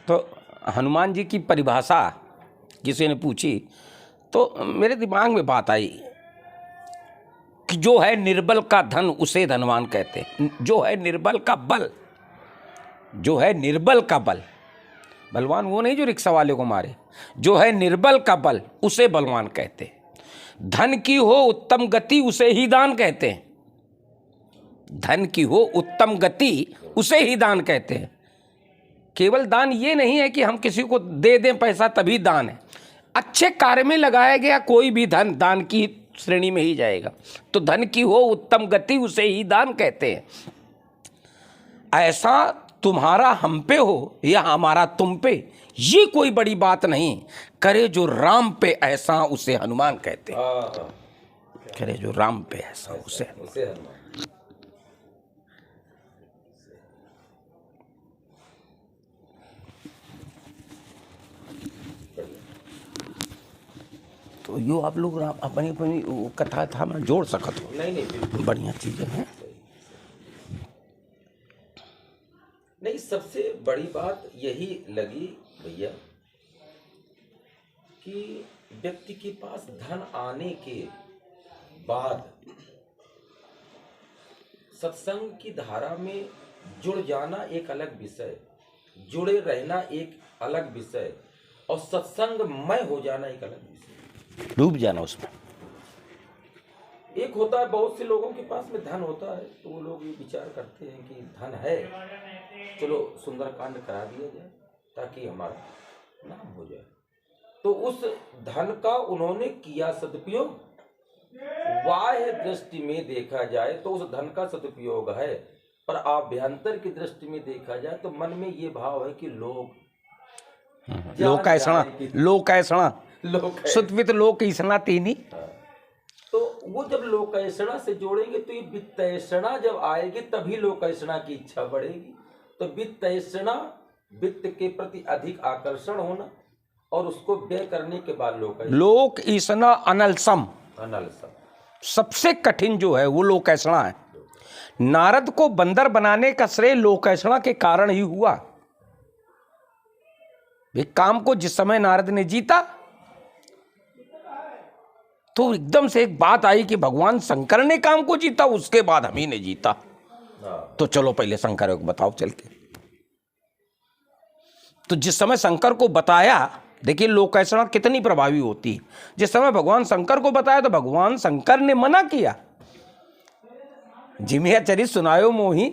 तो हनुमान जी की परिभाषा किसी ने पूछी तो मेरे दिमाग में बात आई कि जो है निर्बल का धन उसे धनवान कहते हैं। जो है निर्बल का बल, जो है निर्बल का बल, बलवान वो नहीं जो रिक्शा वाले को मारे, जो है निर्बल का बल उसे बलवान कहते हैं। धन की हो उत्तम गति उसे ही दान कहते हैं। धन की हो उत्तम गति उसे ही दान कहते हैं। केवल दान ये नहीं है कि हम किसी को दे दें पैसा तभी दान है। अच्छे कार्य में लगाया गया कोई भी धन दान की श्रेणी में ही जाएगा। तो धन की हो उत्तम गति उसे ही दान कहते हैं। ऐसा तुम्हारा हम पे हो या हमारा तुम पे, ये कोई बड़ी बात नहीं। करे जो राम पे ऐसा उसे हनुमान कहते हैं। करे जो राम पे ऐसा उसे हनुमान। तो यो आप लोग अपनी अपनी कथा था मैं जोड़ सकत हो। नहीं बढ़िया चीजें हैं। नहीं, सबसे बड़ी बात यही लगी भैया कि व्यक्ति के पास धन आने के बाद सत्संग की धारा में जुड़ जाना एक अलग विषय, जुड़े रहना एक अलग विषय, और सत्संगमय हो जाना एक अलग विषय, डूब जाना उसमें। एक होता है बहुत से लोगों के पास में धन होता है तो वो लोग ये विचार करते हैं कि धन है, चलो सुंदरकांड करा दिया जाए ताकि हमारा नाम हो जाए। तो उस धन का उन्होंने किया सदुपयोग। बाह्य दृष्टि में देखा जाए तो उस धन का सदुपयोग है, पर आभ्यंतर की दृष्टि में देखा जाए तो मन में ये भाव है कि लोकैषणा सुतवित लोकैषणा तीनी। तो वो जब लोकैषणा से जोड़ेंगे तो ये वित्तैषणा जब आएगी तभी लोकैषणा की इच्छा बढ़ेगी। तो वित्तैषणा, वित्त के प्रति अधिक आकर्षण होना और उसको व्यय करने के बाद लोकैषणा अनलसम सबसे कठिन जो है वो लोकैषणा है। नारद को बंदर बनाने का श्रेय लोकैषणा के कारण ही हुआ। एक काम को जिस समय नारद ने जीता तो एकदम से एक बात आई कि भगवान शंकर ने काम को जीता, उसके बाद हम ही ने जीता। तो चलो पहले शंकर को बताओ चल के। तो जिस समय शंकर को बताया, देखिए लोकैषणा कितनी प्रभावी होती है। जिस समय भगवान शंकर को बताया तो भगवान शंकर ने मना किया। जिमिया चरित सुनायो मोही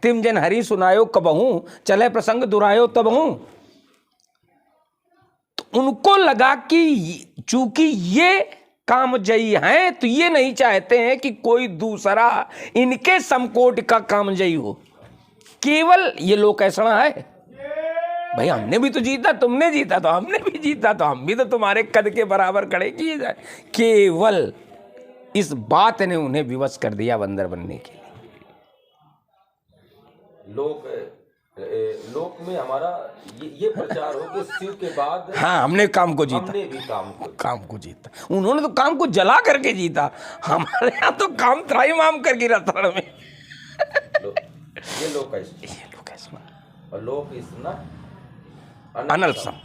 तिम जन हरि सुनायो कबहू, चले प्रसंग दुरायो तबहू। तो उनको लगा कि चूंकि ये कामजयी हैं तो ये नहीं चाहते हैं कि कोई दूसरा इनके समकोट का कामजयी हो। केवल ये लोकैषणा है। भाई हमने भी तो जीता, तुमने जीता तो हमने भी जीता, तो हम भी तो तुम्हारे कद के बराबर खड़े किए जाए। केवल इस बात ने उन्हें विवश कर दिया बंदर बनने के लिए। लोक में हमारा ये प्रचार हो कि शिव के बाद हाँ हमने काम को जीता, हमने भी काम को जीता। उन्होंने तो काम को जला करके जीता, हमारे यहाँ तो काम त्राहिमाम कर गिरा था में। ये लोकैषणा और लोकैषणा अनलसम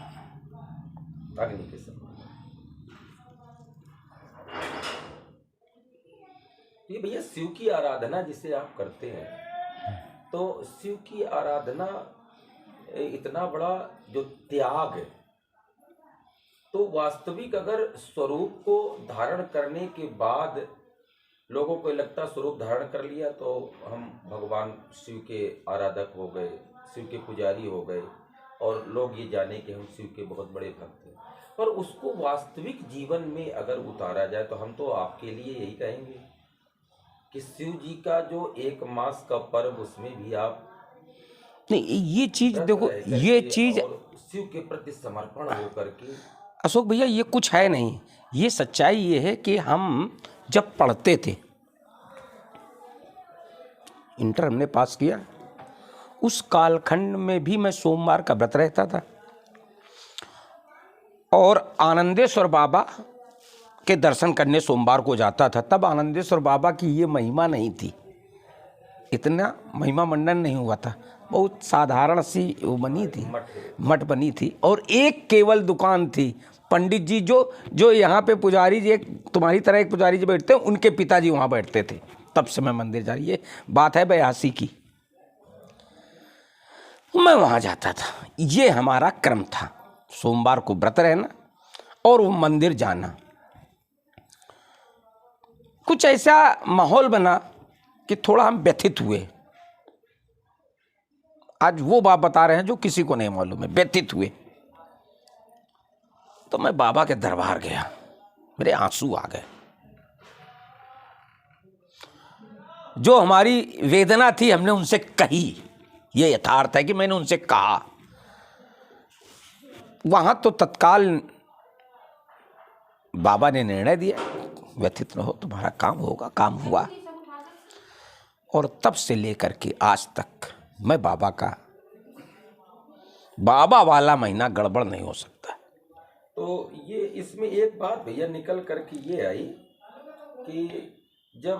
अग्नि के समान। ये भैया शिव की आराधना जिसे आप करते हैं, तो शिव की आराधना इतना बड़ा जो त्याग है, तो वास्तविक अगर स्वरूप को धारण करने के बाद लोगों को लगता स्वरूप धारण कर लिया तो हम भगवान शिव के आराधक हो गए, शिव के पुजारी हो गए और लोग ये जाने कि हम शिव के बहुत बड़े भक्त हैं। पर उसको वास्तविक जीवन में अगर उतारा जाए तो हम तो आपके लिए यही कहेंगे कि शिव जी का जो एक मास का पर्व उसमें भी आप नहीं, ये चीज देखो, ये चीज शिव के प्रति समर्पण होकर के। अशोक भैया ये कुछ है नहीं, ये सच्चाई ये है कि हम जब पढ़ते थे, इंटर हमने पास किया, उस कालखंड में भी मैं सोमवार का व्रत रहता था और आनंदेश्वर बाबा के दर्शन करने सोमवार को जाता था। तब आनंदेश्वर बाबा की ये महिमा नहीं थी, इतना महिमा मंडन नहीं हुआ था। बहुत साधारण सी वो बनी थी, मठ। मठ बनी थी, और एक केवल दुकान थी। पंडित जी जो यहाँ पे पुजारी जी, एक तुम्हारी तरह एक पुजारी जी बैठते हैं, उनके पिताजी वहाँ बैठते थे। तब से मैं मंदिर जा रही, ये बात है 82 की। मैं वहाँ जाता था, ये हमारा क्रम था, सोमवार को व्रत रहना और वो मंदिर जाना। कुछ ऐसा माहौल बना कि थोड़ा हम व्यथित हुए। आज वो बात बता रहे हैं जो किसी को नहीं मालूम है, व्यथित हुए। तो मैं बाबा के दरबार गया, मेरे आंसू आ गए। जो हमारी वेदना थी हमने उनसे कही, ये यथार्थ है कि मैंने उनसे कहा। वहां तो तत्काल बाबा ने निर्णय दिया, व्यथित न हो, तुम्हारा काम होगा। काम हुआ, और तब से लेकर के आज तक मैं बाबा वाला महीना गड़बड़ नहीं हो सकता। तो ये इसमें एक बात भैया निकल करके ये आई कि जब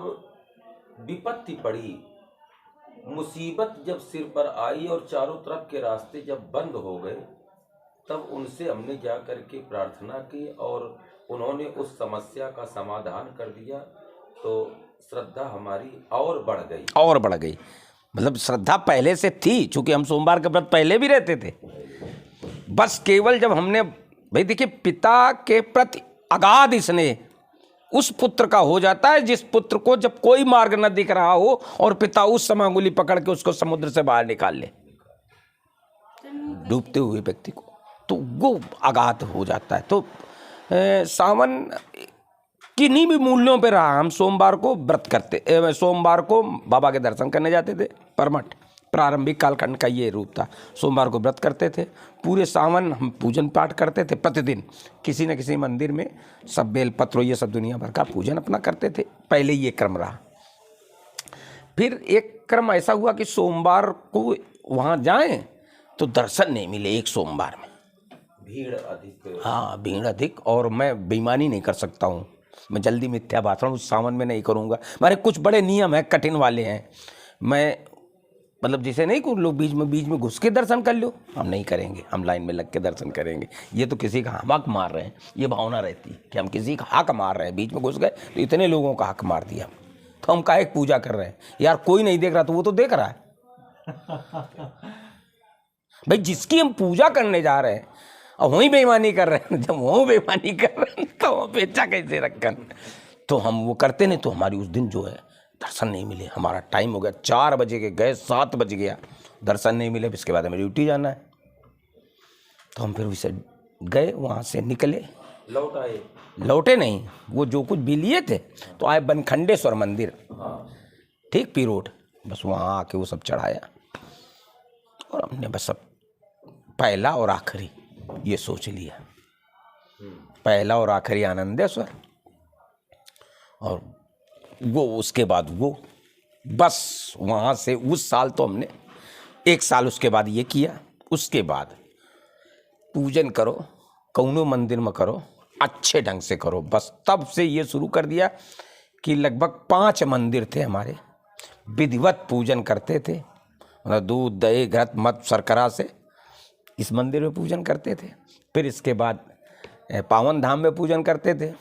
विपत्ति पड़ी, मुसीबत जब सिर पर आई और चारों तरफ के रास्ते जब बंद हो गए, तब उनसे हमने जा करके प्रार्थना की और उन्होंने उस समस्या का समाधान कर दिया। तो श्रद्धा हमारी और बढ़ गई। मतलब श्रद्धा पहले से थी, चूंकि हम सोमवार के व्रत पहले भी रहते थे। बस केवल जब हमने, भाई देखिए, पिता के प्रति अगाध स्नेह उस पुत्र का हो जाता है जिस पुत्र को जब कोई मार्ग न दिख रहा हो और पिता उस समय अंगुली पकड़ के उसको समुद्र से बाहर निकाल ले, डूबते हुए व्यक्ति को, तो वो अगाध हो जाता है। तो सावन किन्हीं भी मूल्यों पे रहा, हम सोमवार को व्रत करते, सोमवार को बाबा के दर्शन करने जाते थे। परमठ प्रारंभिक कालखंड का ये रूप था, सोमवार को व्रत करते थे। पूरे सावन हम पूजन पाठ करते थे, प्रतिदिन किसी न किसी मंदिर में सब बेलपत्र ये सब दुनिया भर का पूजन अपना करते थे। पहले ये क्रम रहा। फिर एक क्रम ऐसा हुआ कि सोमवार को वहाँ जाएं तो दर्शन नहीं मिले, एक सोमवार में भीड़ अधिक। हाँ, भीड़ अधिक, और मैं बेईमानी नहीं कर सकता हूँ, मैं जल्दी मिथ्या भाषण उस सावन में नहीं करूँगा। हमारे कुछ बड़े नियम हैं, कठिन वाले हैं। मैं मतलब जैसे नहीं को लोग बीच में घुस के दर्शन कर लो, हम नहीं करेंगे, हम लाइन में लग के दर्शन करेंगे। ये तो किसी का हक मार रहे हैं, ये भावना रहती है कि हम किसी का हक मार रहे हैं। बीच में घुस गए तो इतने लोगों का हक मार दिया, तो हम काहे पूजा कर रहे हैं यार? कोई नहीं देख रहा तो वो तो देख रहा है भाई। जिसकी हम पूजा करने जा रहे हैं और वहीं बेईमानी कर रहे हैं, जब वहीं बेईमानी कर रहे हैं तो बेचा कैसे रखन? तो हम वो करते नहीं, तो हमारी उस दिन जो है दर्शन नहीं मिले। हमारा टाइम हो गया, 4 बजे के गए, 7 बज गया, दर्शन नहीं मिले। इसके बाद हमें ड्यूटी जाना है, तो हम फिर उसे गए, वहाँ से निकले, लौटे नहीं, वो जो कुछ भी लिए थे तो आए बनखंडेश्वर मंदिर, ठीक पी रोड, बस वहाँ आके वो सब चढ़ाया। और हमने बस सब पहला और आखिरी ये सोच लिया, पहला और आखिरी आनंदेश्वर। और वो उसके बाद वो बस वहाँ से उस साल तो हमने 1 साल उसके बाद ये किया। उसके बाद पूजन करो, कौनो मंदिर में करो, अच्छे ढंग से करो। बस तब से ये शुरू कर दिया कि लगभग 5 मंदिर थे हमारे, विधिवत पूजन करते थे। मतलब दूध दही घृत मत शर्करा से इस मंदिर में पूजन करते थे। फिर इसके बाद पावन धाम में पूजन करते थे।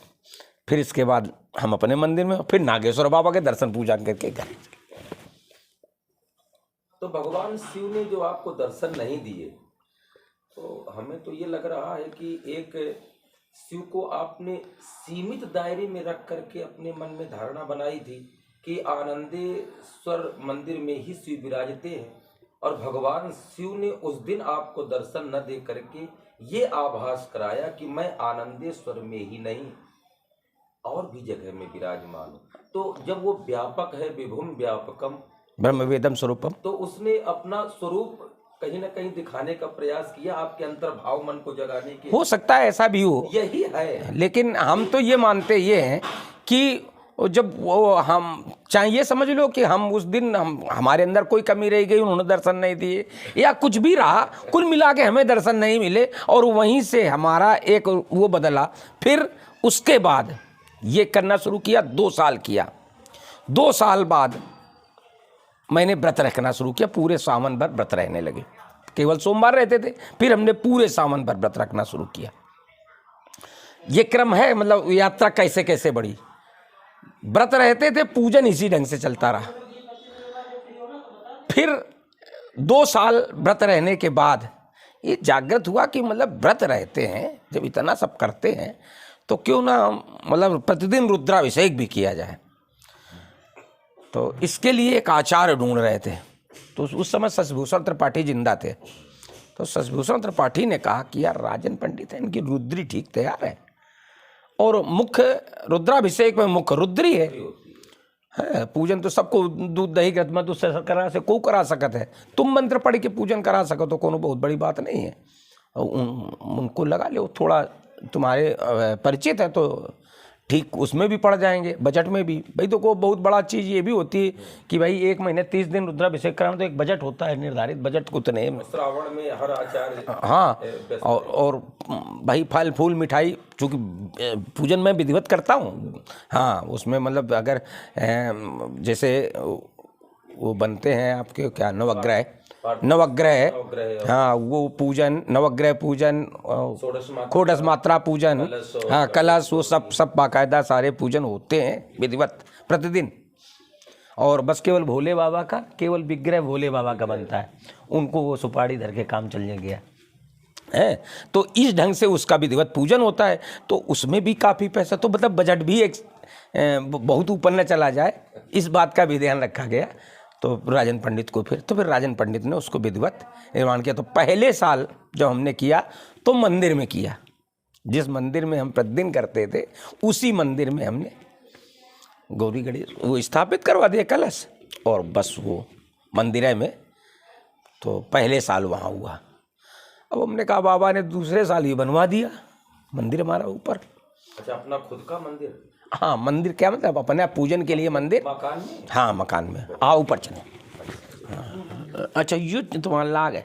फिर इसके बाद हम अपने मंदिर में, फिर नागेश्वर बाबा के दर्शन पूजा करके घर। तो भगवान शिव ने जो आपको दर्शन नहीं दिए, तो हमें तो ये लग रहा है कि एक शिव को आपने सीमित दायरे में रख करके अपने मन में धारणा बनाई थी कि आनंदेश्वर मंदिर में ही शिव विराजते हैं, और भगवान शिव ने उस दिन आपको दर्शन न दे करके ये आभास कराया कि मैं आनंदेश्वर में ही नहीं और भी जगह में विराजमान हूँ। तो जब वो व्यापक है, विभुम व्यापकम ब्रह्म वेदम स्वरूपम, तो उसने अपना स्वरूप कहीं ना कहीं दिखाने का प्रयास किया, आपके अंतर्भाव मन को जगाने के। हो सकता है ऐसा भी हो, यही है। लेकिन हम तो ये मानते ये हैं कि जब वो हम चाहे ये समझ लो कि हम उस दिन हमारे अंदर कोई कमी रह गई, उन्होंने दर्शन नहीं दिए या कुछ भी रहा, कुल मिला के हमें दर्शन नहीं मिले, और वहीं से हमारा एक वो बदला। फिर उसके बाद ये करना शुरू किया, 2 साल किया। 2 साल बाद मैंने व्रत रखना शुरू किया, पूरे सावन भर व्रत रहने लगे। केवल सोमवार रहते थे, फिर हमने पूरे सावन भर व्रत रखना शुरू किया। ये क्रम है, मतलब यात्रा कैसे कैसे बढ़ी। व्रत रहते थे, पूजन इसी ढंग से चलता रहा। फिर 2 साल व्रत रहने के बाद ये जागृत हुआ कि मतलब व्रत रहते हैं, जब इतना सब करते हैं तो क्यों ना मतलब प्रतिदिन रुद्राभिषेक भी किया जाए। तो इसके लिए एक आचार्य ढूंढ रहे थे। तो उस समय शशिभूषण त्रिपाठी जिंदा थे। तो शशिभूषण त्रिपाठी ने कहा कि यार राजन पंडित है, इनकी रुद्री ठीक तैयार है, और मुख्य रुद्राभिषेक में मुख्य रुद्री है। पूजन तो सबको दूध दही ग्रत मधु से करा से को करा सकत है। तुम मंत्र पढ़ के पूजन करा सको तो कोनो बहुत बड़ी बात नहीं है। उनको लगा लो थोड़ा तुम्हारे परिचित है तो ठीक, उसमें भी पड़ जाएंगे, बजट में भी। भाई तो को बहुत बड़ा चीज़ ये भी होती है कि भाई 1 महीने 30 दिन रुद्राभिषेक कराना, तो एक बजट होता है निर्धारित, बजट को उतने श्रावण में हर आचार्य हाँ। और भाई फल फूल मिठाई, चूँकि पूजन में विधिवत करता हूँ। हाँ, उसमें मतलब अगर जैसे वो बनते हैं आपके क्या नवग्रह, हाँ, वो पूजन, नवग्रह पूजन, षोडश मात्रा पूजन, हाँ, कलश, वो सब बाकायदा सारे पूजन होते हैं विधिवत प्रतिदिन। और बस केवल भोले बाबा का, केवल विग्रह भोले बाबा का बनता है, उनको वो सुपारी धर के काम चलने गया है। तो इस ढंग से उसका विधिवत पूजन होता है। तो उसमें भी काफ़ी पैसा, तो मतलब बजट भी एक बहुत ऊपर न चला जाए, इस बात का भी ध्यान रखा गया। तो राजन पंडित को फिर राजन पंडित ने उसको विधिवत निर्माण किया। तो पहले साल जब हमने किया तो मंदिर में किया, जिस मंदिर में हम प्रतिदिन करते थे उसी मंदिर में हमने गौरी गणेश वो स्थापित करवा दिया कलश, और बस वो मंदिर में। तो पहले साल वहाँ हुआ। अब हमने कहा बाबा ने दूसरे साल ही बनवा दिया मंदिर हमारा ऊपर। अच्छा, अपना खुद का मंदिर? हाँ, मंदिर क्या मतलब अपने पूजन के लिए मंदिर, मकान में? हाँ, मकान में। आओ ऊपर चले। हाँ, अच्छा, ये तुम्हारा लाग है।